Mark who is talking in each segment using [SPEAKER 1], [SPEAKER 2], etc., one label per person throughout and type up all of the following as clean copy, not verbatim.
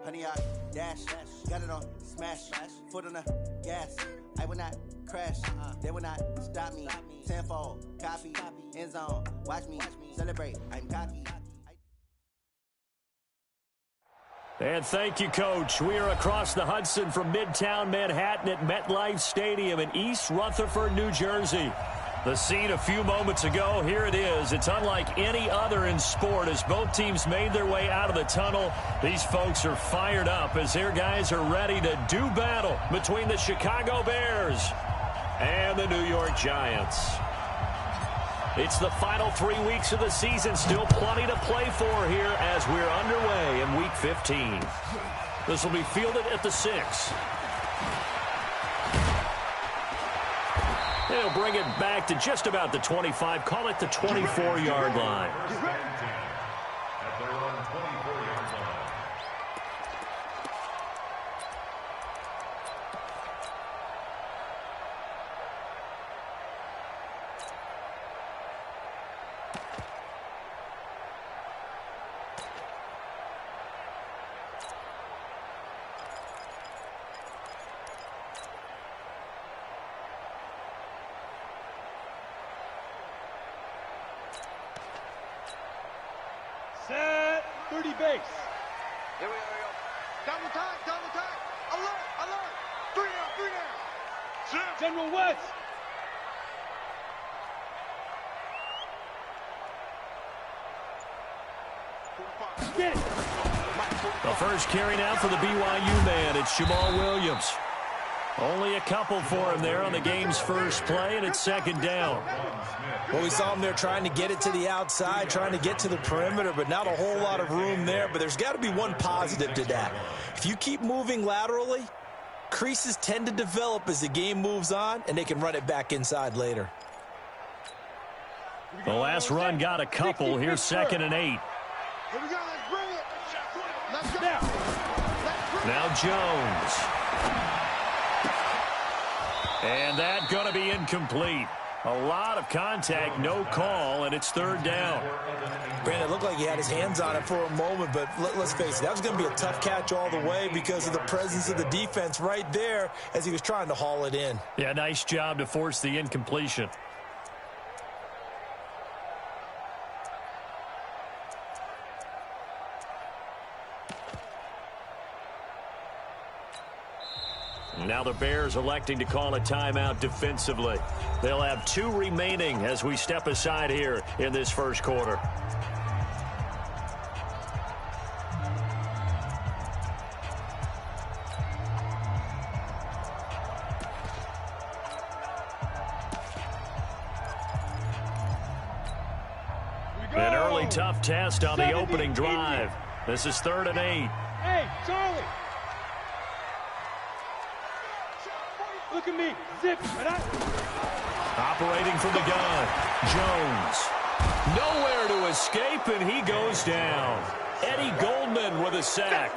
[SPEAKER 1] Honey, I dash, got it on smash, foot on the gas. I will not crash, they will not stop me. Tenfold, copy, end zone, watch me celebrate. I'm cocky.
[SPEAKER 2] And thank you, Coach. We are across the Hudson from Midtown Manhattan at MetLife Stadium in East Rutherford, New Jersey. The scene a few moments ago, here it is. It's unlike any other in sport as both teams made their way out of the tunnel. These folks are fired up as their guys are ready to do battle between the Chicago Bears and the New York Giants. It's the final 3 weeks of the season. Still plenty to play for here as we're underway in Week 15. This will be fielded at the 6. They'll bring it back to just about the 25. Call it the 24-yard line.
[SPEAKER 3] At their own 24-yard line.
[SPEAKER 4] Set 30 base.
[SPEAKER 5] Here we go. Down the time. Alert. 3 down.
[SPEAKER 4] Set. General West. Spin.
[SPEAKER 2] The first carry now for the BYU man. It's Jamal Williams. Only a couple for him there on the game's first play, and it's second down.
[SPEAKER 6] Well, we saw him there trying to get it to the outside, trying to get to the perimeter, but not a whole lot of room there. But there's got to be one positive to that. If you keep moving laterally, creases tend to develop as the game moves on, and they can run it back inside later.
[SPEAKER 2] The last run got a couple. Here's 2nd and 8.
[SPEAKER 5] Here we go. Let's bring it. Let's go.
[SPEAKER 2] Now Jones. And that going to be incomplete. A lot of contact, no call, and it's 3rd down.
[SPEAKER 6] Brandon, it looked like he had his hands on it for a moment, but let's face it, that was going to be a tough catch all the way because of the presence of the defense right there as he was trying to haul it in.
[SPEAKER 2] Yeah, nice job to force the incompletion. Now the Bears electing to call a timeout defensively. They'll have 2 remaining as we step aside here in this first quarter. An early tough test on the opening drive. This is 3rd and 8.
[SPEAKER 4] Hey, Charlie. Look at me. Zip.
[SPEAKER 2] Operating from the gun. Jones. Nowhere to escape, and he goes down. Eddie Goldman with a sack.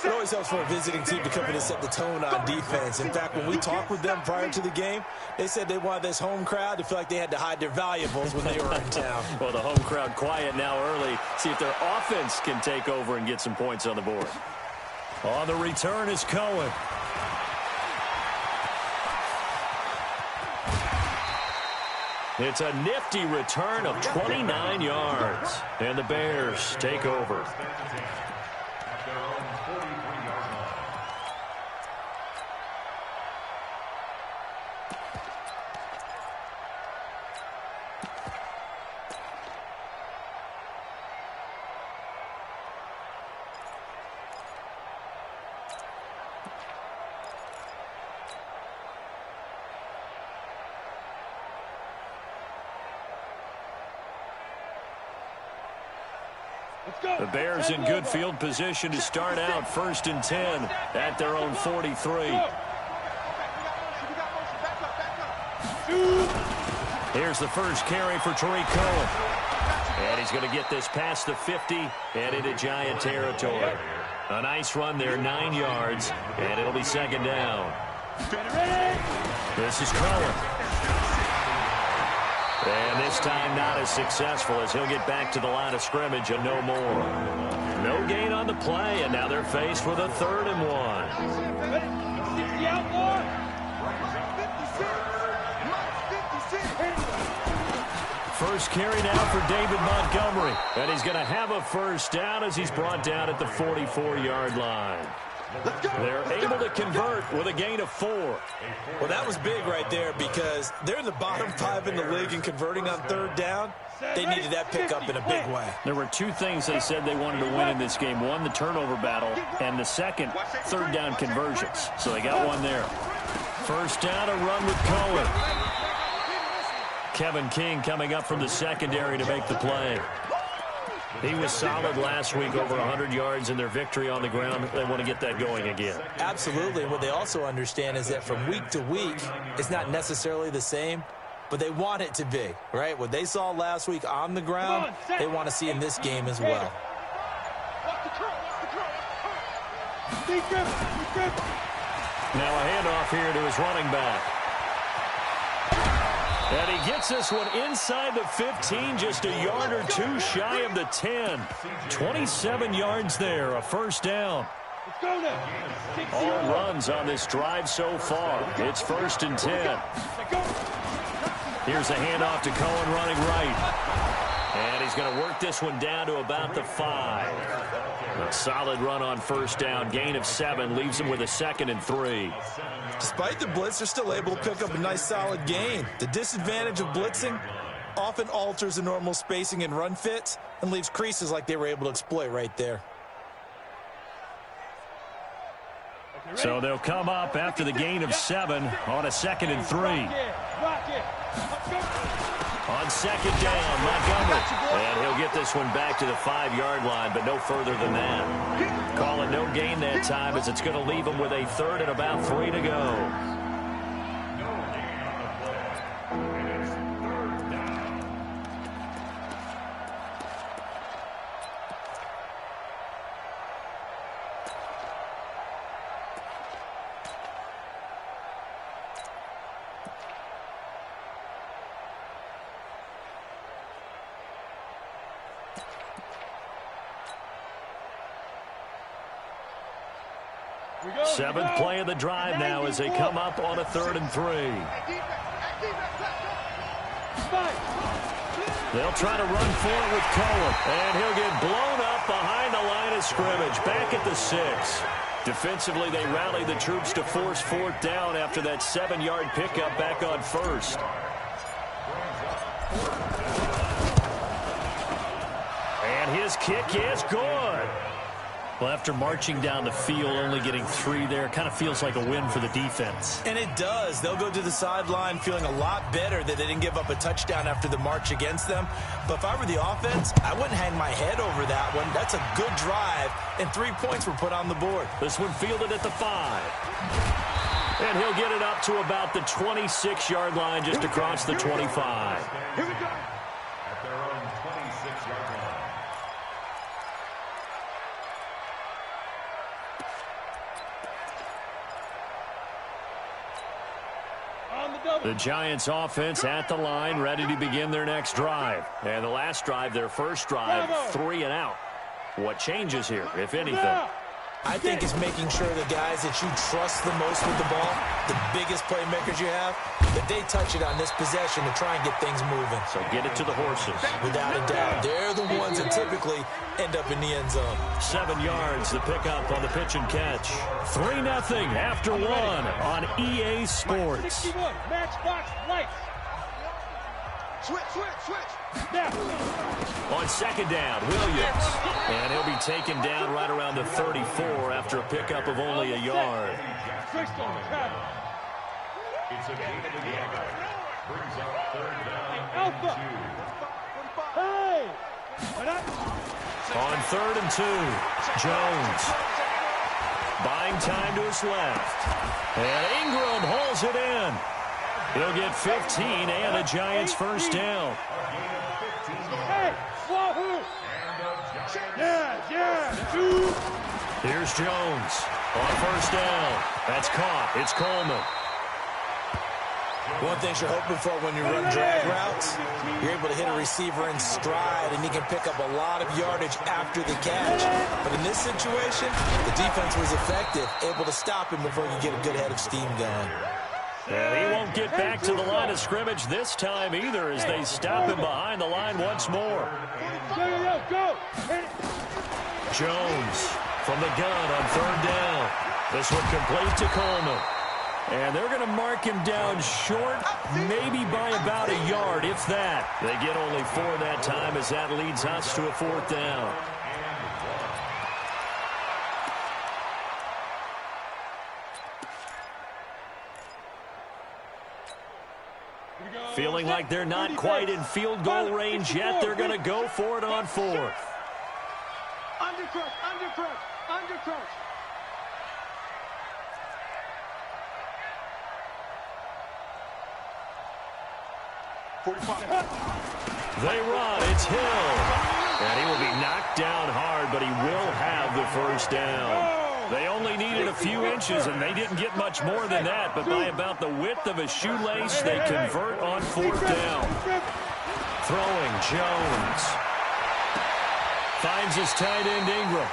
[SPEAKER 6] It always helps for a visiting team to come in and set the tone on defense. In fact, when we talked with them prior to the game, they said they wanted this home crowd to feel like they had to hide their valuables when they were in town.
[SPEAKER 2] Well, the home crowd quiet now early. See if their offense can take over and get some points on the board. On the return is Cohen. It's a nifty return of 29 yards. And the Bears take over. The Bears in good field position to start out 1st and 10 at their own 43. Here's the first carry for Tariq Cohen. And he's going to get this past the 50 and into Giant territory. A nice run there, 9 yards, and it'll be 2nd down. This is Cohen. And this time not as successful as he'll get back to the line of scrimmage and no more. No gain on the play, and now they're faced with a 3rd and 1. First carry now for David Montgomery. And he's going to have a first down as he's brought down at the 44-yard line. They're able to convert with a gain of 4.
[SPEAKER 6] Well, that was big right there because they're in the bottom 5 in the league in converting on 3rd down. They needed that pickup in a big way.
[SPEAKER 2] There were 2 things they said they wanted to win in this game. One, the turnover battle, and the second, 3rd down conversions. So they got one there. First down, a run with Cohen. Kevin King coming up from the secondary to make the play. He was solid last week, over 100 yards in their victory on the ground. They want to get that going again.
[SPEAKER 6] Absolutely. And what they also understand is that from week to week, it's not necessarily the same, but they want it to be, right? What they saw last week on the ground, they want to see in this game as well.
[SPEAKER 2] Now a handoff here to his running back. And he gets this one inside the 15, just a yard or 2 shy of the 10. 27 yards there, a first down. All runs on this drive so far. It's 1st and 10. Here's a handoff to Cohen running right. And he's going to work this one down to about the 5. A solid run on first down. Gain of 7 leaves him with a 2nd and 3.
[SPEAKER 6] Despite the blitz, they're still able to pick up a nice solid gain. The disadvantage of blitzing often alters the normal spacing and run fits and leaves creases like they were able to exploit right there.
[SPEAKER 2] So they'll come up after the gain of 7 on a 2nd and 3. On 2nd down, Montgomery. And he'll get this one back to the 5-yard line, but no further than that. Call it no gain that time as it's going to leave him with a 3rd and about 3 to go. Seventh play of the drive now as they come up on a 3rd and 3. They'll try to run for it with Cohen, and he'll get blown up behind the line of scrimmage, back at the 6. Defensively, they rally the troops to force 4th down after that 7-yard pickup back on 1st. And his kick is good. Well, after marching down the field, only getting 3 there, kind of feels like a win for the defense.
[SPEAKER 6] And it does. They'll go to the sideline feeling a lot better that they didn't give up a touchdown after the march against them. But if I were the offense, I wouldn't hang my head over that one. That's a good drive, and 3 points were put on the board.
[SPEAKER 2] This one fielded at the 5. And he'll get it up to about the 26-yard line, just across the 25.
[SPEAKER 3] Here we go. At their own 26-yard line.
[SPEAKER 2] The Giants offense at the line, ready to begin their next drive. And the last drive, their first drive, 3 and out. What changes here, if anything?
[SPEAKER 6] I think it's making sure the guys that you trust the most with the ball, the biggest playmakers you have, that they touch it on this possession to try and get things moving.
[SPEAKER 2] So get it to the horses.
[SPEAKER 6] Without a doubt. They're the ones that typically end up in the end zone.
[SPEAKER 2] 7 yards, the pickup on the pitch and catch. 3-0 after 1 on EA Sports.
[SPEAKER 4] Matchbox lights. Switch.
[SPEAKER 2] On 2nd down, Williams. And he'll be taken down right around the 34 after a pickup of only a yard.
[SPEAKER 3] It's a gain of the yard. Brings up 3rd down and 2.
[SPEAKER 2] On 3rd and 2, Jones. Buying time to his left. And Ingram hauls it in. He'll get 15 and a Giants first down. Here's Jones on 1st down. That's caught. It's Coleman.
[SPEAKER 6] One thing you're hoping for when you run drag routes, you're able to hit a receiver in stride, and he can pick up a lot of yardage after the catch. But in this situation, the defense was effective, able to stop him before he could get a good head of steam going.
[SPEAKER 2] And he won't get back to the line of scrimmage this time either as they stop him behind the line once more.
[SPEAKER 4] Go!
[SPEAKER 2] Jones from the gun on 3rd down. This one complete to Coleman. And they're going to mark him down short, maybe by about a yard, if that. They get only 4 that time as that leads us to a 4th down. Feeling like they're not quite in field goal range yet, they're going to go for it on 4th.
[SPEAKER 5] Undercrush. 45.
[SPEAKER 2] They run. It's Hill. And he will be knocked down hard, but he will have the 1st down. They only needed a few inches, and they didn't get much more than that. But by about the width of a shoelace, they convert on 4th down. Throwing, Jones. Finds his tight end, Ingram.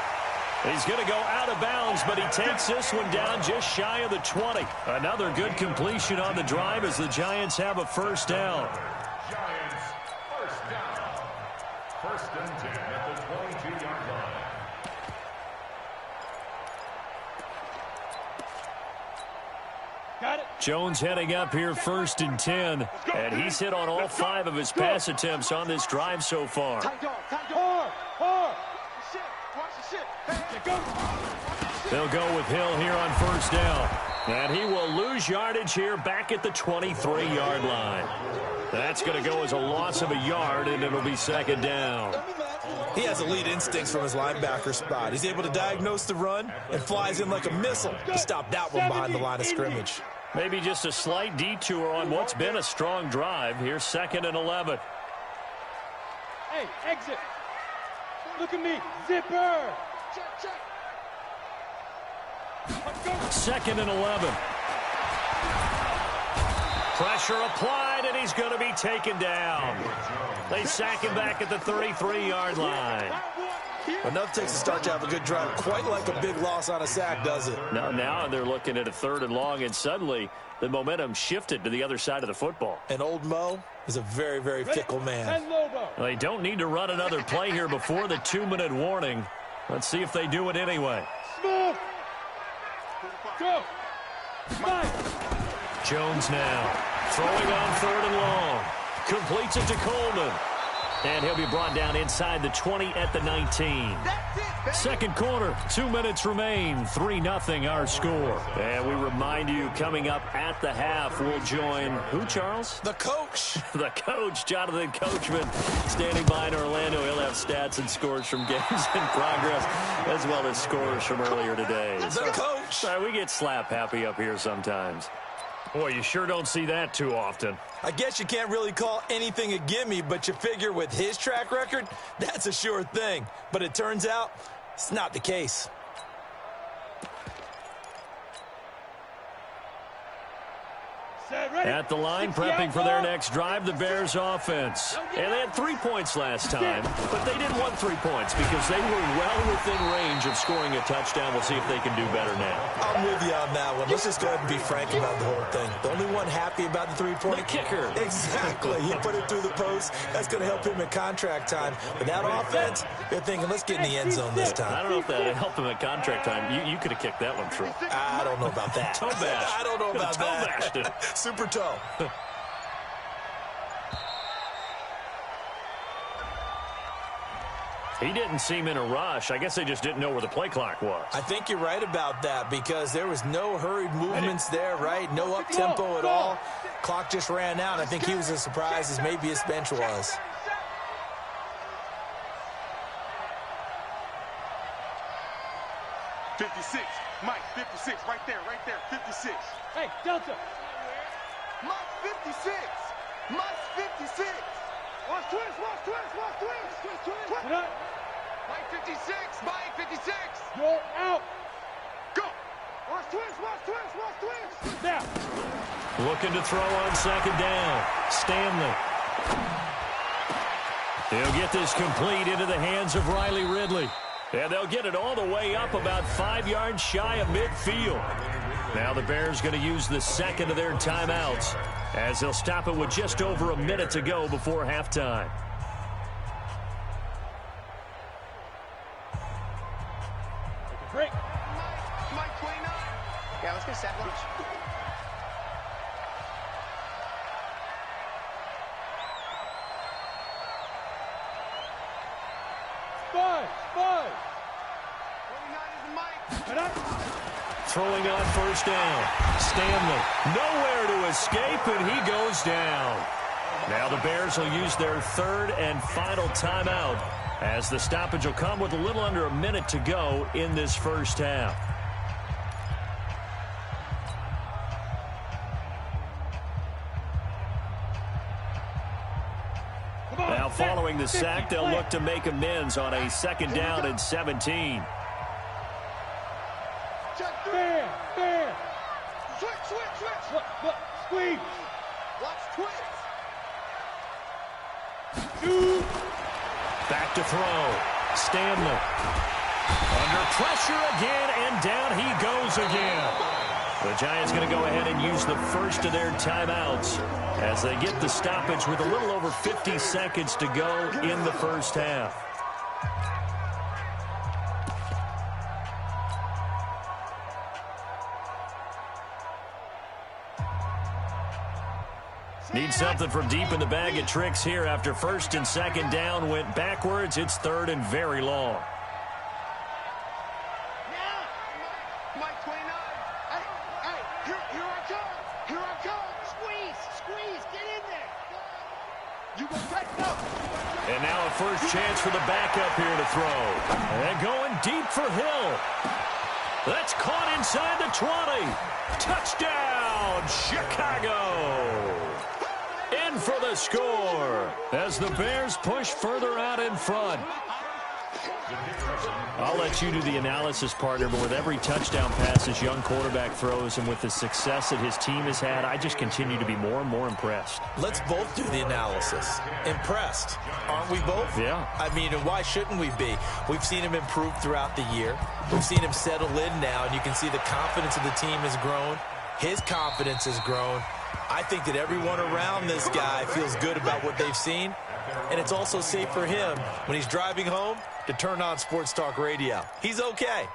[SPEAKER 2] He's going to go out of bounds, but he takes this one down just shy of the 20. Another good completion on the drive as the Giants have a 1st down.
[SPEAKER 3] Giants, 1st down. 1st and 10 at the 22-yard line.
[SPEAKER 4] Got it.
[SPEAKER 2] Jones heading up here 1st and 10, and he's hit on all 5 of his pass attempts on this drive so far.
[SPEAKER 4] Hard.
[SPEAKER 5] Watch the shit.
[SPEAKER 2] They'll go with Hill here on 1st down. And he will lose yardage here back at the 23-yard line. That's going to go as a loss of a yard, and it'll be 2nd down.
[SPEAKER 6] He has elite instincts from his linebacker spot. He's able to diagnose the run and flies in like a missile to stop that one behind the line of scrimmage.
[SPEAKER 2] Maybe just a slight detour on what's been a strong drive. Here's 2nd and 11.
[SPEAKER 4] Hey, exit. Look at me. Zipper.
[SPEAKER 5] Check.
[SPEAKER 2] 2nd and 11. Pressure applied, and he's going to be taken down. They sack him back at the 33-yard line.
[SPEAKER 6] Enough takes a start to have a good drive. Quite like a big loss on a sack, does it?
[SPEAKER 2] Now they're looking at a 3rd and long, and suddenly the momentum shifted to the other side of the football.
[SPEAKER 6] And old Mo is a very, very fickle man.
[SPEAKER 2] They don't need to run another play here before the 2-minute warning. Let's see if they do it anyway.
[SPEAKER 4] Smooth. Go.
[SPEAKER 2] Jones now throwing on 3rd and long. Completes it to Coleman. And he'll be brought down inside the 20 at the 19. Second quarter, 2 minutes remain. 3-0 our score. And we remind you, coming up at the half, we'll join who, Charles?
[SPEAKER 6] The coach.
[SPEAKER 2] The coach, Jonathan Coachman, standing by in Orlando. He'll have stats and scores from games in progress, as well as scores from earlier today.
[SPEAKER 6] The coach.
[SPEAKER 2] Sorry, we get slap happy up here sometimes. Boy, you sure don't see that too often.
[SPEAKER 6] I guess you can't really call anything a gimme, but you figure with his track record, that's a sure thing. But it turns out it's not the case.
[SPEAKER 2] At the line, prepping for their next drive, the Bears offense. And they had 3 points last time, but they didn't want 3 points because they were well within range of scoring a touchdown. We'll see if they can do better now.
[SPEAKER 6] I'm with you on that one. Let's just go ahead and be frank about the whole thing. The only one happy about the 3-point
[SPEAKER 2] The kicker.
[SPEAKER 6] Exactly. He put it through the post. That's going to help him in contract time. But that offense, they're thinking, let's get in the end zone this time.
[SPEAKER 2] I don't know if that helped him at contract time. You could have kicked that one through.
[SPEAKER 6] I don't know about that.
[SPEAKER 2] Toe bash.
[SPEAKER 6] I don't know about
[SPEAKER 2] Toe
[SPEAKER 6] that.
[SPEAKER 2] bashed it.
[SPEAKER 6] Super toe.
[SPEAKER 2] He didn't seem in a rush. I guess they just didn't know where the play clock was.
[SPEAKER 6] I think you're right about that because there was no hurried movements there, right? No up-tempo at all. Clock just ran out. I think he was as surprised as maybe his bench was.
[SPEAKER 5] Mike, 56, right there, 56.
[SPEAKER 4] Hey, Delta.
[SPEAKER 5] Mike, 56. Mike, 56. Watch twist.
[SPEAKER 4] Get up.
[SPEAKER 5] Mike, 56. Mike, 56.
[SPEAKER 4] You're out.
[SPEAKER 5] Go. Watch
[SPEAKER 4] Now.
[SPEAKER 2] Looking to throw on second down. Stanley. They'll get this complete into the hands of Riley Ridley. And they'll get it all the way up about 5 yards shy of midfield. Now the Bears going to use the second of their timeouts as they'll stop it with just over a minute to go before halftime.
[SPEAKER 4] Break.
[SPEAKER 5] Mike 29. Yeah, let's get set lunch.
[SPEAKER 4] Five.
[SPEAKER 5] 29 is Mike.
[SPEAKER 2] Throwing on first down. Stanley nowhere to escape, and he goes down. Now the Bears will use their third and final timeout as the stoppage will come with a little under a minute to go in this first half. Now following the sack, they'll look to make amends on a second down and 17.
[SPEAKER 4] Fair.
[SPEAKER 5] Switch.
[SPEAKER 4] Look, squeeze.
[SPEAKER 5] Watch twist.
[SPEAKER 4] Two.
[SPEAKER 2] Back to throw. Stanley. Under pressure again, and down he goes again. The Giants going to go ahead and use the first of their timeouts as they get the stoppage with a little over 50 seconds to go in the first half. Need something from deep in the bag of tricks here after first and second down went backwards. It's third and very long.
[SPEAKER 5] Mike 29. Hey, here I come. Squeeze, get in there. You go back up.
[SPEAKER 2] And now a first chance for the backup here to throw. And going deep for Hill. That's caught inside the 20. Touchdown, Chicago. In for the score as the Bears push further out in front. I'll let you do the analysis, partner, but with every touchdown pass this young quarterback throws and with the success that his team has had, I just continue to be more and more impressed.
[SPEAKER 6] Let's both do the analysis. Impressed. Aren't we both?
[SPEAKER 2] Yeah.
[SPEAKER 6] I mean, and why shouldn't we be? We've seen him improve throughout the year. We've seen him settle in now, and you can see the confidence of the team has grown. His confidence has grown. I think that everyone around this guy feels good about what they've seen, and it's also safe for him when he's driving home to turn on Sports Talk Radio. He's okay.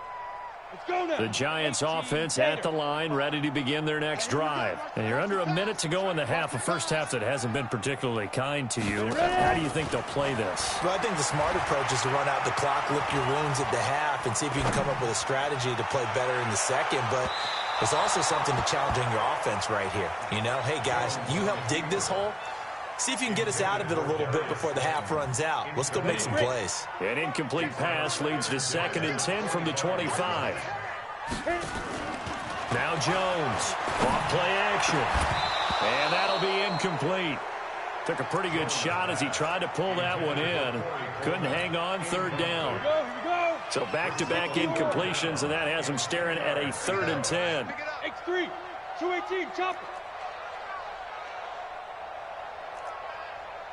[SPEAKER 4] Let's go now.
[SPEAKER 2] The Giants offense at the line, ready to begin their next drive. And you're under a minute to go in the half, a first half that hasn't been particularly kind to you. How do you think they'll play this?
[SPEAKER 6] Well, I think the smart approach is to run out the clock, lick your wounds at the half, and see if you can come up with a strategy to play better in the second. But there's also something to challenging your offense right here. You know, hey, guys, you help dig this hole. See if you can get us out of it a little bit before the half runs out. Let's go make some plays.
[SPEAKER 2] An incomplete pass leads to 2nd and 10 from the 25. Now Jones. Off play action. And that'll be incomplete. Took a pretty good shot as he tried to pull that one in. Couldn't hang on, third down.
[SPEAKER 4] Here we go.
[SPEAKER 2] So back-to-back incompletions, and that has him staring at a 3rd and 10.
[SPEAKER 4] X3, 218, chopper.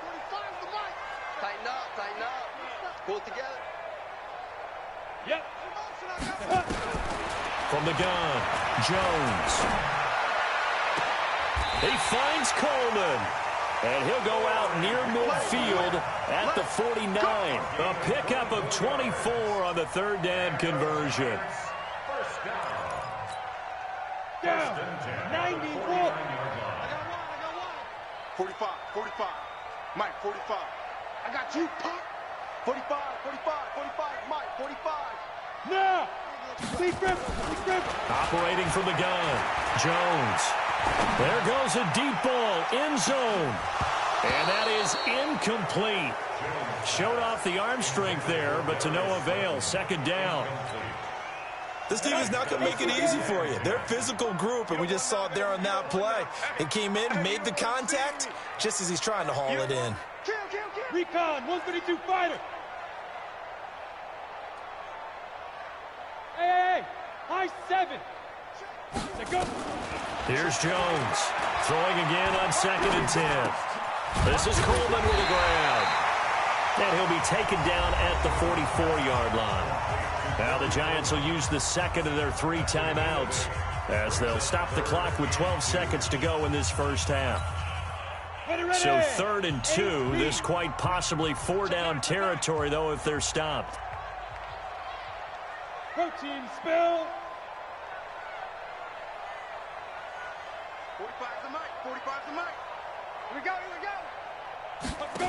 [SPEAKER 5] 45 the Mike. Tighten up. Pull it together.
[SPEAKER 4] Yep.
[SPEAKER 2] From the gun, Jones. He finds Coleman. And he'll go out near midfield at the 49. A pickup of 24 on the 3rd down conversion.
[SPEAKER 4] Down. 91.
[SPEAKER 5] 45. Mike, 45. I got you, pop. 45. Mike, 45.
[SPEAKER 4] Now. Sleep grip.
[SPEAKER 2] Operating from the gun, Jones. There goes a deep ball, end zone. And that is incomplete. Showed off the arm strength there, but to no avail. 2nd down.
[SPEAKER 6] This team is not going to make it easy for you. They're a physical group, and we just saw it there on that play. It came in, made the contact, just as he's trying to haul it in.
[SPEAKER 4] Recon, 132 fighter. Hey. High 7.
[SPEAKER 2] Here's Jones. Throwing again on 2nd and 10. This is Coleman with a grab. And he'll be taken down at the 44-yard line. Now the Giants will use the second of their 3 timeouts as they'll stop the clock with 12 seconds to go in this first half. So 3rd and 2. This quite possibly 4-down territory, though, if they're stopped.
[SPEAKER 4] Protein spill.
[SPEAKER 5] 45's the mic. 45's the mic. Here we go. Here we go.
[SPEAKER 4] Let's go.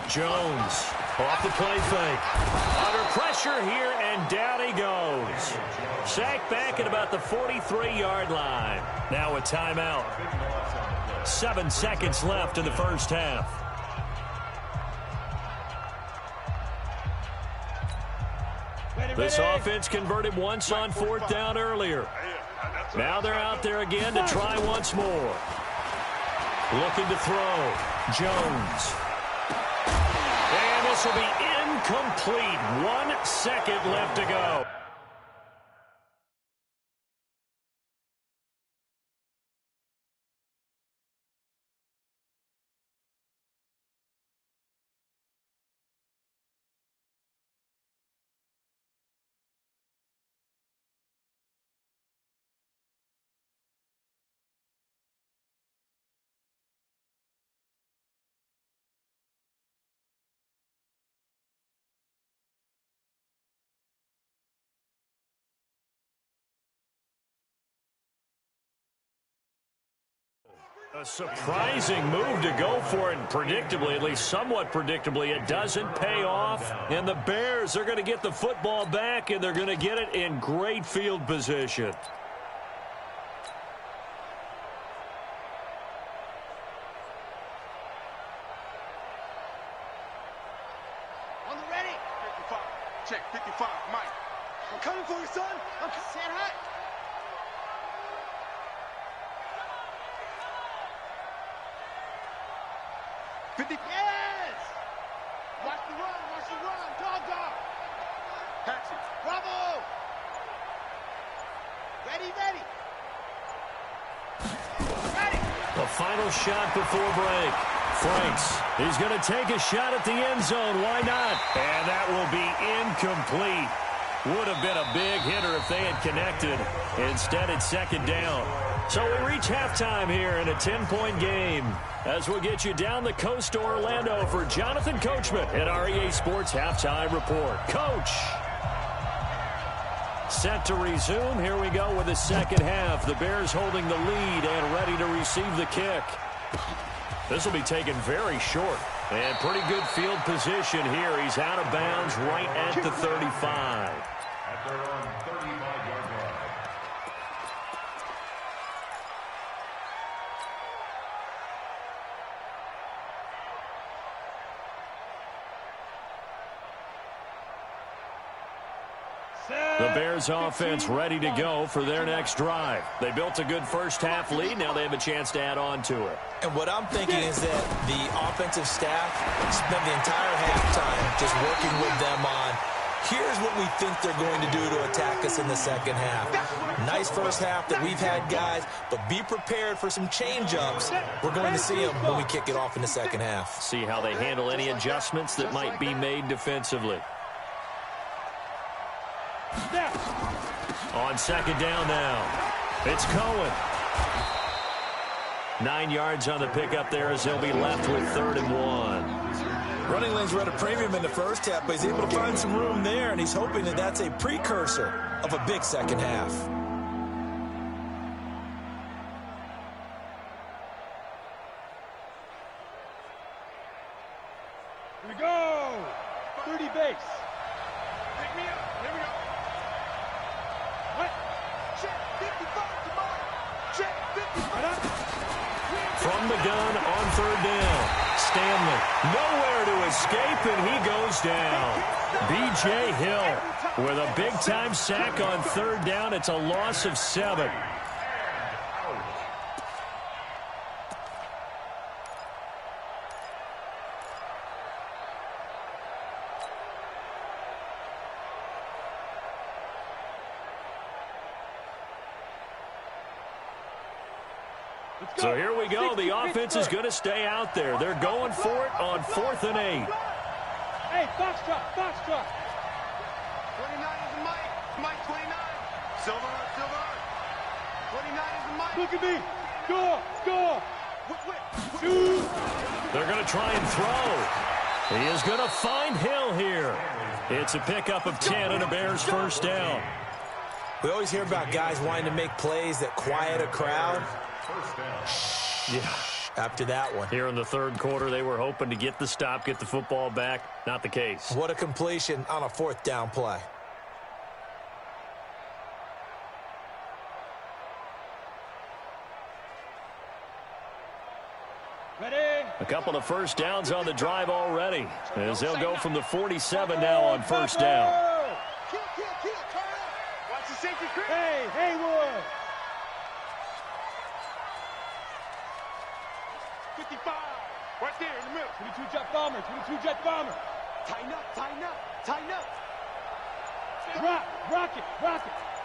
[SPEAKER 2] Jones off the play fake. Under pressure here, and down he goes. Sacked back at about the 43-yard line. Now a timeout. 7 seconds left in the first half. This offense converted once on 4th down earlier. Now they're out there again to try once more. Looking to throw. Jones. And this will be incomplete. 1 second left to go. A surprising move to go for it, and predictably, at least somewhat predictably, it doesn't pay off. And the Bears are going to get the football back, and they're going to get it in great field position.
[SPEAKER 5] On the ready. 55. Check. 55. Mike. I'm coming for you, son. I'm saying hi. 50. Yes! Watch the run, dog. Patch it. Bravo! Ready.
[SPEAKER 2] The final shot before break. Franks, he's going to take a shot at the end zone. Why not? And that will be incomplete. Would have been a big hitter if they had connected. Instead, it's 2nd down. So we reach halftime here in a 10-point game as we'll get you down the coast to Orlando for Jonathan Coachman at our EA Sports Halftime Report. Coach! Set to resume. Here we go with the second half. The Bears holding the lead and ready to receive the kick. This will be taken very short. And pretty good field position here. He's out of bounds right at the 35.
[SPEAKER 3] At their own 35-yard line.
[SPEAKER 2] The Bears offense ready to go for their next drive. They built a good first half lead. Now they have a chance to add on to it.
[SPEAKER 6] And what I'm thinking is that the offensive staff spent the entire halftime just working with them on, here's what we think they're going to do to attack us in the second half. Nice first half that we've had, guys, but be prepared for some change-ups. We're going to see them when we kick it off in the second half.
[SPEAKER 2] See how they handle any adjustments that might be made defensively. On 2nd down now, it's Cohen. 9 yards on the pickup there as he'll be left with 3rd and 1.
[SPEAKER 6] Running lanes were at a premium in the first half, but he's able to find some room there, and he's hoping that that's a precursor of a big second half.
[SPEAKER 4] Here we go. 30 base.
[SPEAKER 5] Pick me up. Here we go.
[SPEAKER 4] What?
[SPEAKER 5] Check. 55 to Mike. Check. 55.
[SPEAKER 4] Right up.
[SPEAKER 2] From the gun on 3rd down. Stanley nowhere to escape, and he goes down. B.J. Hill with a big-time sack on 3rd down. It's a loss of 7. So here we go. The offense is going to stay out there. They're going for it on 4th and 8.
[SPEAKER 4] Hey, foxtrot, foxtrot.
[SPEAKER 5] 29 is the Mike. Mike 29. Silver, silver. 29 is the Mike.
[SPEAKER 4] Look at me. Go, go.
[SPEAKER 5] Shoot.
[SPEAKER 2] They're going to try and throw. He is going to find Hill here. It's a pickup of 10 and a Bears first down.
[SPEAKER 6] We always hear about guys wanting to make plays that quiet a crowd. Yeah, after that one.
[SPEAKER 2] Here in the third quarter, they were hoping to get the stop, get the football back. Not the case.
[SPEAKER 6] What a completion on a 4th down play.
[SPEAKER 4] Ready?
[SPEAKER 2] A couple of first downs on the drive already, as they'll go from the 47 now on first down.
[SPEAKER 5] Watch the safety, Chris.
[SPEAKER 4] Hey, Haywood.
[SPEAKER 5] 55. Right there in the middle.
[SPEAKER 4] 22 jet bomber, 22 jet bomber.
[SPEAKER 5] Tighten up, tighten up, tighten up.
[SPEAKER 4] Rocket.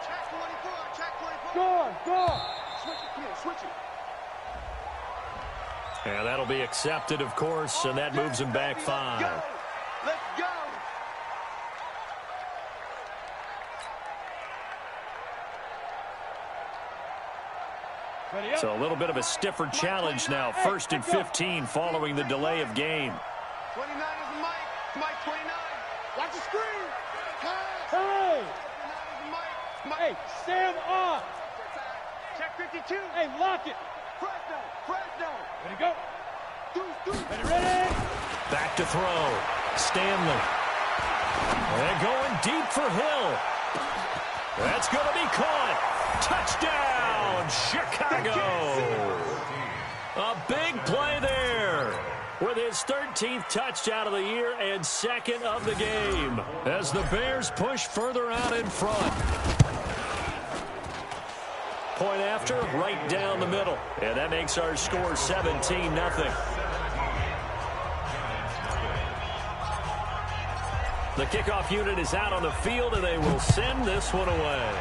[SPEAKER 5] Check 24, check 24.
[SPEAKER 4] Go.
[SPEAKER 5] Switch it, come on, switch it.
[SPEAKER 2] And that'll be accepted, of course, and that moves him back 5.
[SPEAKER 5] Let's go.
[SPEAKER 4] Ready up.
[SPEAKER 2] So a little bit of a stiffer challenge now. 1st and 15 following the delay of game.
[SPEAKER 5] 29 is the Mike. Mike 29. Watch the screen. Pass.
[SPEAKER 4] Hey.
[SPEAKER 5] 29 is the Mike.
[SPEAKER 4] Hey, stand off.
[SPEAKER 5] Check 52.
[SPEAKER 4] Hey, lock it.
[SPEAKER 5] Fresno.
[SPEAKER 4] Ready, go.
[SPEAKER 5] Deuce.
[SPEAKER 4] Ready.
[SPEAKER 2] Back to throw. Stanley. And going deep for Hill. That's going to be caught. Touchdown, Chicago. A big play there with his 13th touchdown of the year and 2nd of the game as the Bears push further out in front. Point after, right down the middle. And that makes our score 17-0. The kickoff unit is out on the field, and they will send this one away.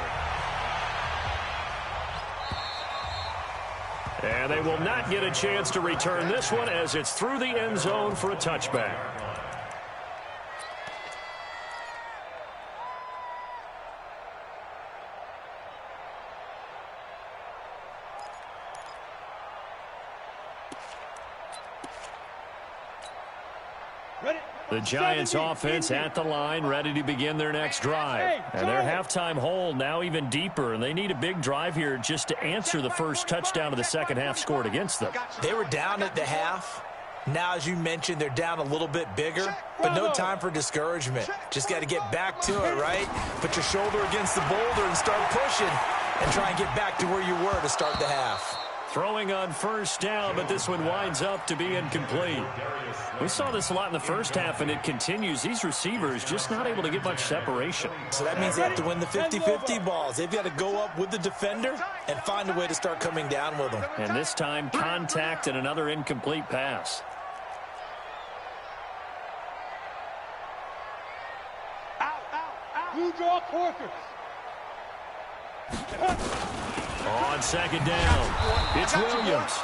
[SPEAKER 2] And they will not get a chance to return this one as it's through the end zone for a touchback. The Giants offense at the line, ready to begin their next drive. And their halftime hole now even deeper, and they need a big drive here just to answer the first touchdown of the second half scored against them.
[SPEAKER 6] They were down at the half. Now, as you mentioned, they're down a little bit bigger, but no time for discouragement. Just got to get back to it, right? Put your shoulder against the boulder and start pushing and try and get back to where you were to start the half.
[SPEAKER 2] Throwing on first down, but this one winds up to be incomplete. We saw this a lot in the first half, and it continues. These receivers just not able to get much separation.
[SPEAKER 6] So that means they have to win the 50-50 balls. They've got to go up with the defender and find a way to start coming down with them.
[SPEAKER 2] And this time, contact and another incomplete pass.
[SPEAKER 4] You draw Corkers.
[SPEAKER 2] On second down, it's Williams.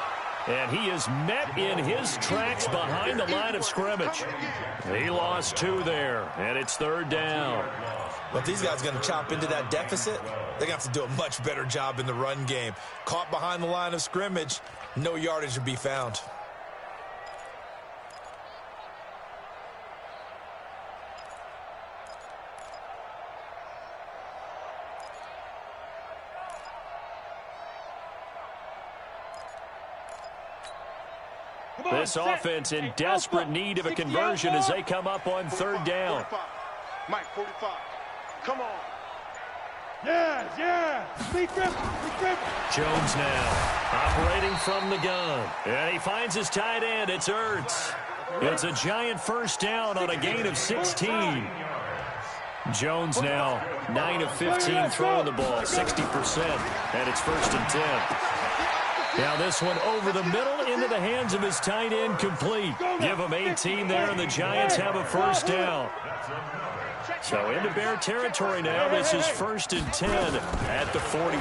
[SPEAKER 2] And he is met in his tracks behind the line of scrimmage. He lost 2 there, and it's third down.
[SPEAKER 6] Well, if these guys are going to chop into that deficit, they're going to have to do a much better job in the run game. Caught behind the line of scrimmage, no yardage to be found.
[SPEAKER 2] This offense in desperate need of a conversion as they come up on third down.
[SPEAKER 5] 45. Mike, 45. Come on.
[SPEAKER 4] Yeah. Speed grip.
[SPEAKER 2] Jones now operating from the gun. And he finds his tight end. It's Ertz. It's a giant first down on a gain of 16. Jones now 9 of 15 throwing the ball, 60%. And it's 1st and 10. Now this one over the middle into the hands of his tight end, complete. Give him 18 there, and the Giants have a first down. So into Bear territory now. This is 1st and 10 at the 43.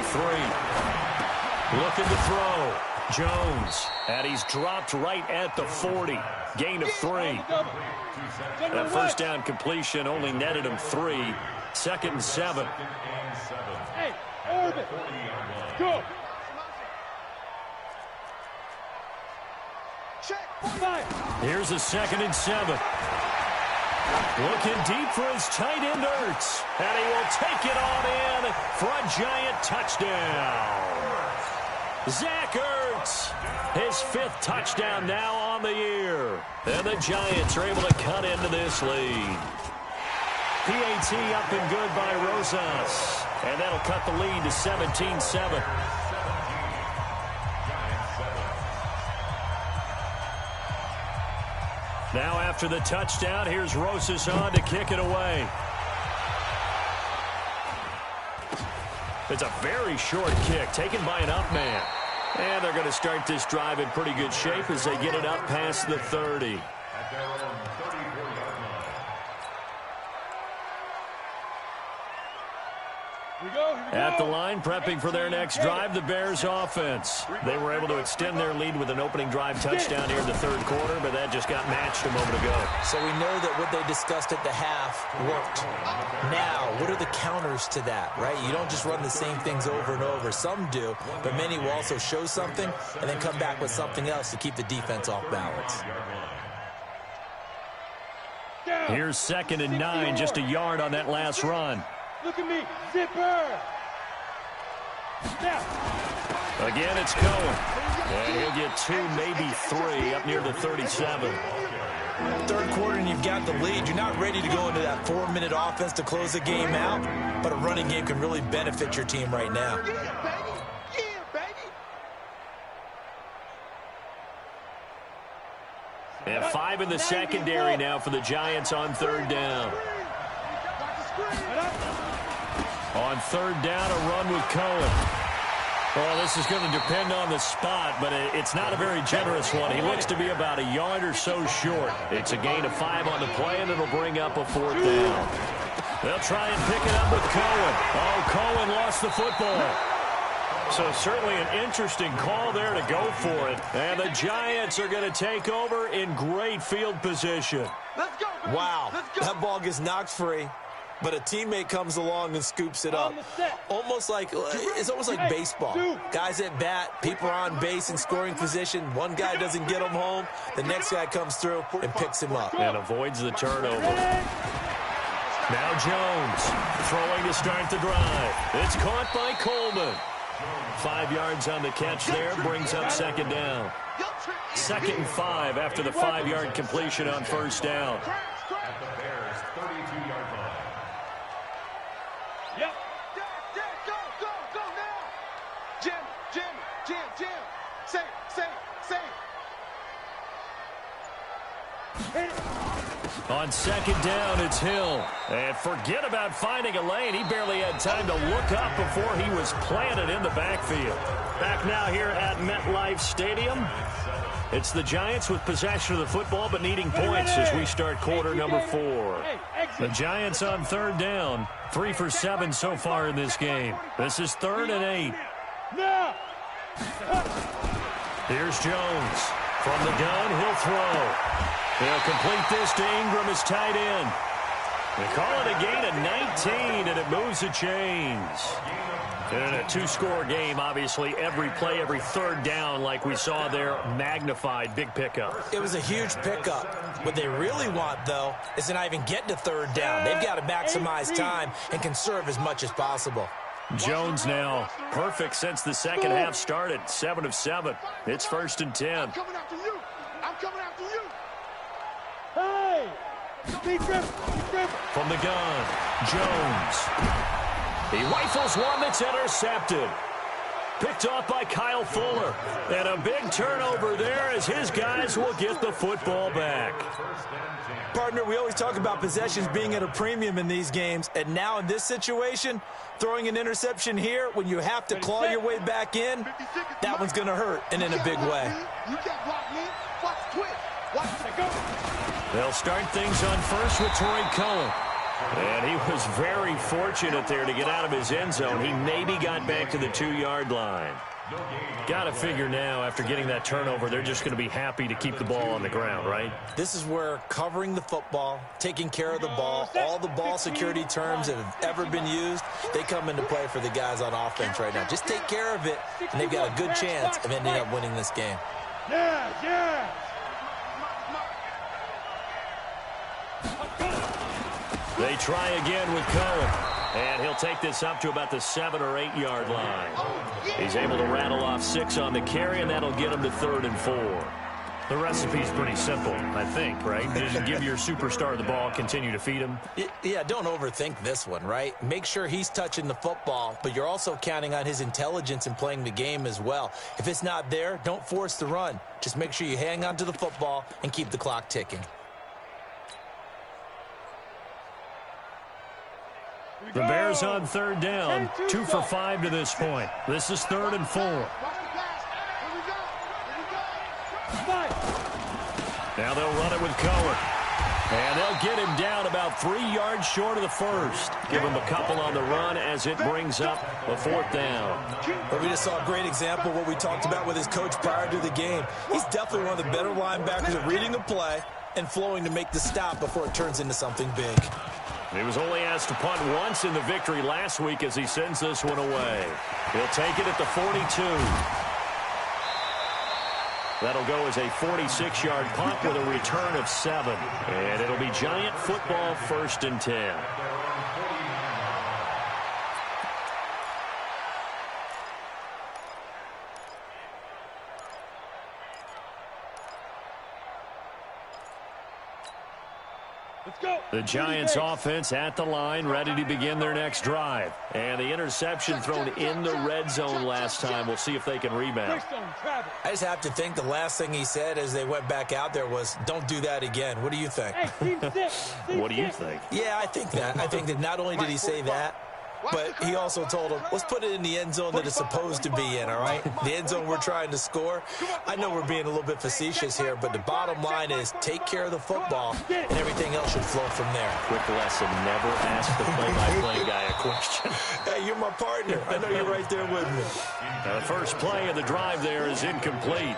[SPEAKER 2] Looking to throw. Jones. And he's dropped right at the 40. Gain of 3. That first down completion only netted him 3. 2nd and 7.
[SPEAKER 4] Hey, orbit. Go.
[SPEAKER 2] Here's a 2nd and 7. Looking deep for his tight end, Ertz. And he will take it on in for a giant touchdown. Zach Ertz, his 5th touchdown now on the year. And the Giants are able to cut into this lead. PAT up and good by Rosas. And that'll cut the lead to 17-7. Now after the touchdown, here's Rosas on to kick it away. It's a very short kick taken by an up man. And they're going to start this drive in pretty good shape as they get it up past the 30. At the line, prepping for their next drive, the Bears offense. They were able to extend their lead with an opening drive touchdown here in the 3rd quarter, but that just got matched a moment ago.
[SPEAKER 6] So we know that what they discussed at the half worked. Now, what are the counters to that, right? You don't just run the same things over and over. Some do, but many will also show something and then come back with something else to keep the defense off balance.
[SPEAKER 2] Here's 2nd and 9, just a yard on that last run.
[SPEAKER 4] Look at me, zipper. Now.
[SPEAKER 2] Again, it's Cohen. And he'll get 2, maybe 3 up near the 37.
[SPEAKER 6] 3rd quarter and you've got the lead. You're not ready to go into that 4-minute offense to close the game out, but a running game can really benefit your team right now.
[SPEAKER 2] And 5 in the secondary now for the Giants on 3rd down. On 3rd down, a run with Cohen. Well, this is going to depend on the spot, but it's not a very generous one. He looks to be about a yard or so short. It's a gain of 5 on the play, and it'll bring up a 4th down. They'll try and pick it up with Cohen. Oh, Cohen lost the football. So certainly an interesting call there to go for it. And the Giants are going to take over in great field position.
[SPEAKER 5] Let's go, baby.
[SPEAKER 6] Wow,
[SPEAKER 5] Let's go.
[SPEAKER 6] that ball gets knocked free, but a teammate comes along and scoops it up. It's almost like baseball. Guys at bat, people are on base in scoring position. One guy doesn't get him home. The next guy comes through and picks him up.
[SPEAKER 2] And avoids the turnover. Now Jones throwing to start the drive. It's caught by Coleman. 5 yards on the catch there, brings up 2nd down. 2nd and 5 after the 5-yard completion on 1st down.
[SPEAKER 3] At the Bears' 32-yard line.
[SPEAKER 4] Yep.
[SPEAKER 5] Go now. Jim. Say.
[SPEAKER 2] On 2nd down, it's Hill. And forget about finding a lane. He barely had time to look up before he was planted in the backfield. Back now here at MetLife Stadium. It's the Giants with possession of the football but needing points as we start quarter number 4. The Giants on 3rd down. 3 for 7 so far in this game. This is 3rd and 8.
[SPEAKER 4] Now.
[SPEAKER 2] Here's Jones. From the gun, he'll throw. They'll complete this to Ingram as tight end. They call it a gain of 19, and it moves the chains. In a 2-score game, obviously, every play, every 3rd down, like we saw there, magnified, big pickup.
[SPEAKER 6] It was a huge pickup. What they really want, though, is to not even get to 3rd down. They've got to maximize time and conserve as much as possible.
[SPEAKER 2] Jones now perfect since the 2nd half started, 7 of 7. It's 1st and 10.
[SPEAKER 5] I'm coming after you.
[SPEAKER 4] Hey! Be careful.
[SPEAKER 2] From the gun, Jones. He rifles one that's intercepted. Picked off by Kyle Fuller. And a big turnover there as his guys will get the football back.
[SPEAKER 6] Partner, we always talk about possessions being at a premium in these games. And now in this situation, throwing an interception here when you have to claw your way back in, that one's going to hurt and in a big way.
[SPEAKER 5] You can't block me. Watch the twitch. Watch it go.
[SPEAKER 2] They'll start things on first with Torrey Cohen. And he was very fortunate there to get out of his end zone. He maybe got back to the 2-yard line. Got to figure now, after getting that turnover, they're just going to be happy to keep the ball on the ground, right?
[SPEAKER 6] This is where covering the football, taking care of the ball, all the ball security terms that have ever been used, they come into play for the guys on offense right now. Just take care of it, and they've got a good chance of ending up winning this game.
[SPEAKER 4] Yeah.
[SPEAKER 2] They try again with Cohen. And he'll take this up to about the 7 or 8 yard line. He's able to rattle off 6 on the carry, and that'll get him to 3rd and 4. The recipe's pretty simple, I think, right? Just give your superstar the ball, continue to feed him.
[SPEAKER 6] Yeah, don't overthink this one, right? Make sure he's touching the football, but you're also counting on his intelligence in playing the game as well. If it's not there, don't force the run. Just make sure you hang on to the football and keep the clock ticking.
[SPEAKER 2] The Bears on 3rd down, 2 for 5 to this point. This is 3rd and 4. Now they'll run it with Cohen. And they'll get him down about 3 yards short of the first. Give him a couple on the run as it brings up a 4th down.
[SPEAKER 6] But we just saw a great example of what we talked about with his coach prior to the game. He's definitely one of the better linebackers at reading the play and flowing to make the stop before it turns into something big.
[SPEAKER 2] He was only asked to punt once in the victory last week as he sends this one away. He'll take it at the 42. That'll go as a 46-yard punt with a return of 7. And it'll be Giant football 1st and 10. The Giants offense at the line, ready to begin their next drive. And the interception thrown in the red zone last time. We'll see if they can rebound.
[SPEAKER 6] I just have to think the last thing he said as they went back out there was, don't do that again. What do you think?
[SPEAKER 2] What do you think?
[SPEAKER 6] Yeah, I think that. I think that not only did he say that, but he also told him, let's put it in the end zone that it's supposed to be in, all right? The end zone we're trying to score. I know we're being a little bit facetious here, but the bottom line is take care of the football, and everything else should flow from there.
[SPEAKER 2] Quick lesson, never ask the play-by-play guy a question.
[SPEAKER 6] Hey, you're my partner. I know you're right there with me.
[SPEAKER 2] The first play of the drive there is incomplete.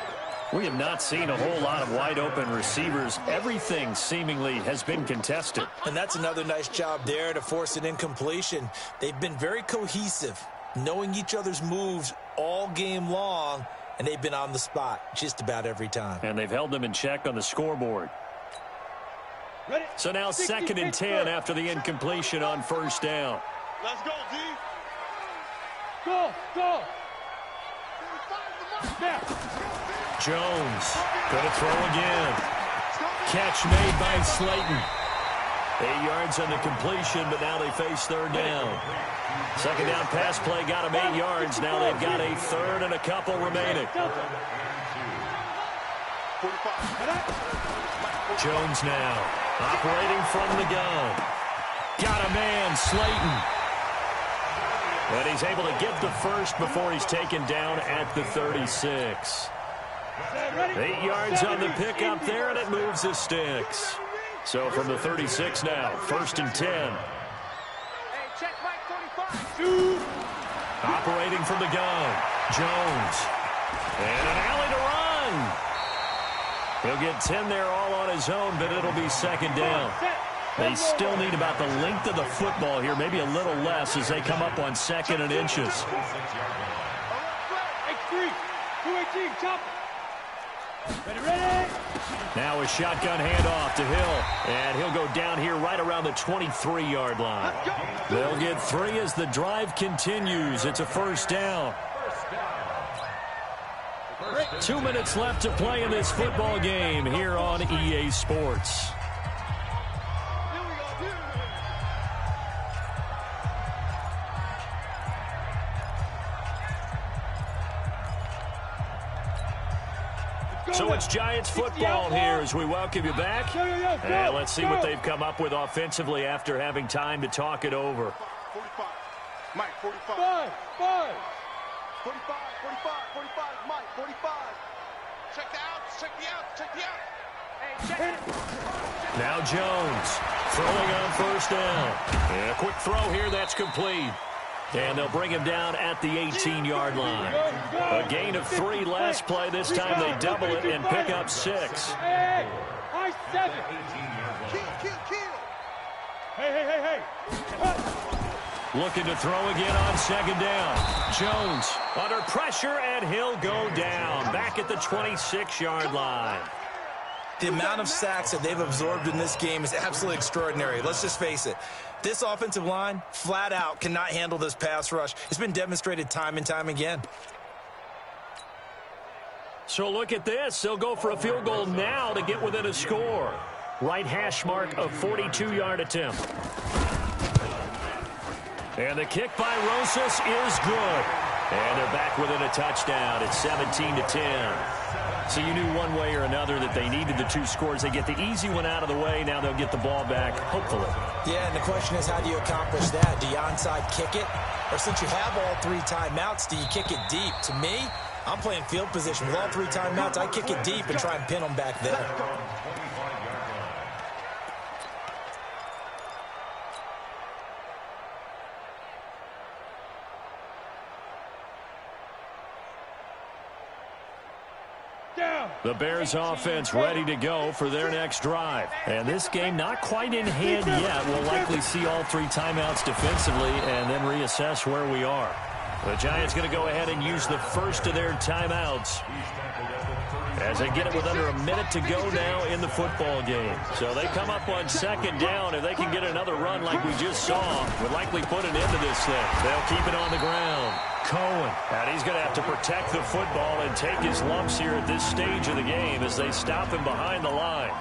[SPEAKER 2] We have not seen a whole lot of wide-open receivers. Everything seemingly has been contested.
[SPEAKER 6] And that's another nice job there to force an incompletion. They've been very cohesive, knowing each other's moves all game long, and they've been on the spot just about every time.
[SPEAKER 2] And they've held them in check on the scoreboard. So now 2nd and 10 after the incompletion on 1st down.
[SPEAKER 5] Let's go, D.
[SPEAKER 4] Go.
[SPEAKER 2] Jones gonna throw again. Catch made by Slayton. 8 yards on the completion, but now they face 3rd down. 2nd down pass play got them 8 yards. Now they've got a 3rd and a couple remaining. Jones now operating from the gun. Got a man, Slayton. And he's able to get the first before he's taken down at the 36. 8 yards on the pickup there, and it moves the sticks. So from the 36 now, 1st and 10. Operating from the gun, Jones. And an alley to run. He'll get 10 there all on his own, but it'll be 2nd down. They still need about the length of the football here, maybe a little less as they come up on 2nd and inches.
[SPEAKER 4] X3, 218, chop. Ready.
[SPEAKER 2] Now a shotgun handoff to Hill, and he'll go down here right around the 23-yard line. They'll get 3 as the drive continues. It's a 1st down. 2 minutes left to play in this football game here on EA Sports. So it's Giants football here as we welcome you back. And let's see what they've come up with offensively after having time to talk it over.
[SPEAKER 5] 45. Mike, 45.
[SPEAKER 4] 5.
[SPEAKER 5] 45, Mike, 45. Check the outs. Hey, check.
[SPEAKER 2] Now Jones throwing on 1st down. And a quick throw here, that's complete. And they'll bring him down at the 18-yard line. A gain of 3 last play. This time they double it and pick up 6.
[SPEAKER 4] Hey, I 7.
[SPEAKER 5] Kill.
[SPEAKER 4] Hey.
[SPEAKER 2] Looking to throw again on second down. Jones under pressure, and he'll go down. Back at the 26-yard line.
[SPEAKER 6] The amount of sacks that they've absorbed in this game is absolutely extraordinary. Let's just face it. This offensive line, flat out, cannot handle this pass rush. It's been demonstrated time and time again.
[SPEAKER 2] So look at this. They'll go for a field goal now to get within a score. Right hash mark of 42-yard attempt. And the kick by Rosas is good. And they're back within a touchdown. It's 17-10. So you knew one way or another that they needed the 2 scores. They get the easy one out of the way. Now they'll get the ball back, hopefully.
[SPEAKER 6] Yeah, and the question is, how do you accomplish that? Do you onside kick it? Or since you have all 3 timeouts, do you kick it deep? To me, I'm playing field position. With all 3 timeouts, I kick it deep and try and pin them back there.
[SPEAKER 2] The Bears offense ready to go for their next drive. And this game not quite in hand yet. We'll likely see all 3 timeouts defensively and then reassess where we are. The Giants going to go ahead and use the first of their timeouts as they get it with under a minute to go now in the football game. So they come up on second down. If they can get another run like we just saw, would likely put an end to this thing. They'll keep it on the ground. Cohen, and he's going to have to protect the football and take his lumps here at this stage of the game as they stop him behind the line.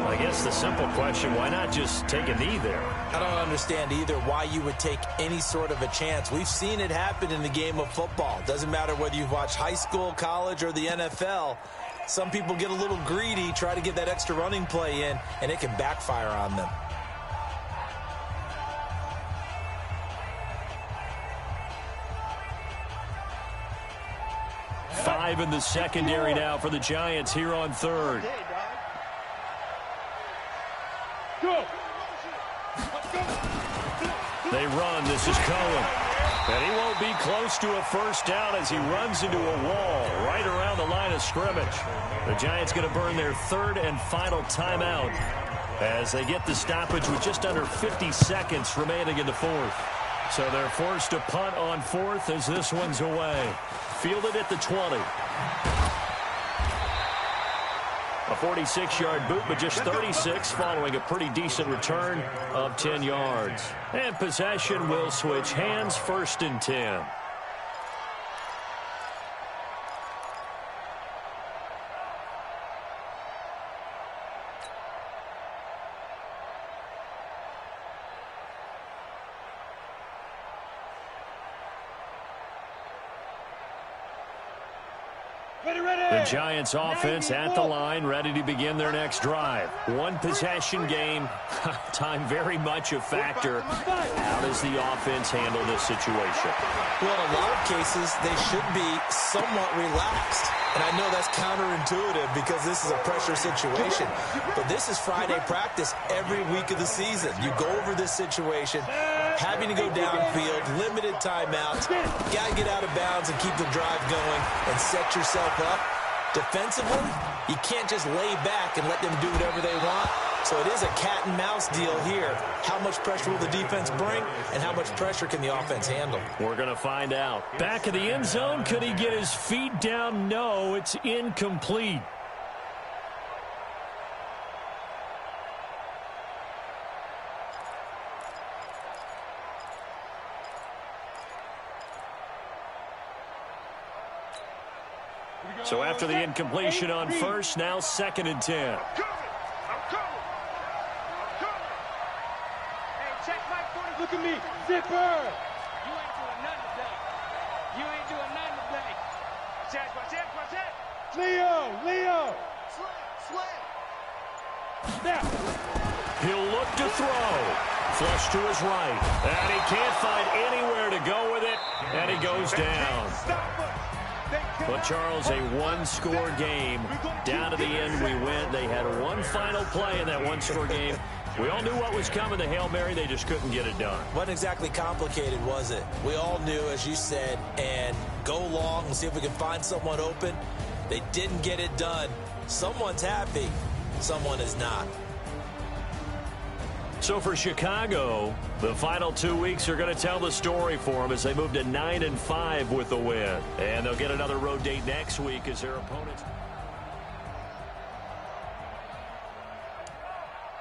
[SPEAKER 2] I guess the simple question, why not just take a knee there?
[SPEAKER 6] I don't understand either why you would take any sort of a chance. We've seen it happen in the game of football. Doesn't matter whether you've watched high school, college, or the NFL. Some people get a little greedy, try to get that extra running play in, and it can backfire on them.
[SPEAKER 2] Five in the secondary now for the Giants here on third. They run. This is Cohen. And he won't be close to a first down as he runs into a wall right around the line of scrimmage. The Giants going to burn their 3rd and final timeout as they get the stoppage with just under 50 seconds remaining in the 4th. So they're forced to punt on 4th as this one's away. Fielded at the 20. A 46-yard boot, but just 36 following a pretty decent return of 10 yards. And possession will switch hands, 1st and 10. The Giants offense at the line, ready to begin their next drive. 1 possession game. Time very much a factor. How does the offense handle this situation?
[SPEAKER 6] Well, in a lot of cases, they should be somewhat relaxed. And I know that's counterintuitive because this is a pressure situation. But this is Friday practice every week of the season. You go over this situation, having to go downfield, limited timeouts. You got to get out of bounds and keep the drive going and set yourself up. Defensively, you can't just lay back and let them do whatever they want. So it is a cat and mouse deal here. How much pressure will the defense bring, and how much pressure can the offense handle?
[SPEAKER 2] We're going to find out. Back of the end zone, could he get his feet down? No, it's incomplete. So after the incompletion on 1st, now 2nd and 10.
[SPEAKER 4] Look at me, zipper!
[SPEAKER 5] You ain't doing nothing today. You ain't doing nothing today. Watch it.
[SPEAKER 4] Leo!
[SPEAKER 5] Slam.
[SPEAKER 4] Now!
[SPEAKER 2] He'll look to throw. Flush to his right. And he can't find anywhere to go with it. And he goes down. But, Charles, a 1-score game. Down to the end we went. They had one final play in that 1-score game. We all knew what was coming, the Hail Mary. They just couldn't get it done.
[SPEAKER 6] Wasn't exactly complicated, was it? We all knew, as you said, and go long and see if we can find someone open. They didn't get it done. Someone's happy. Someone is not.
[SPEAKER 2] So for Chicago, the final 2 weeks are going to tell the story for them as they move to 9-5 with the win. And they'll get another road date next week as their opponents.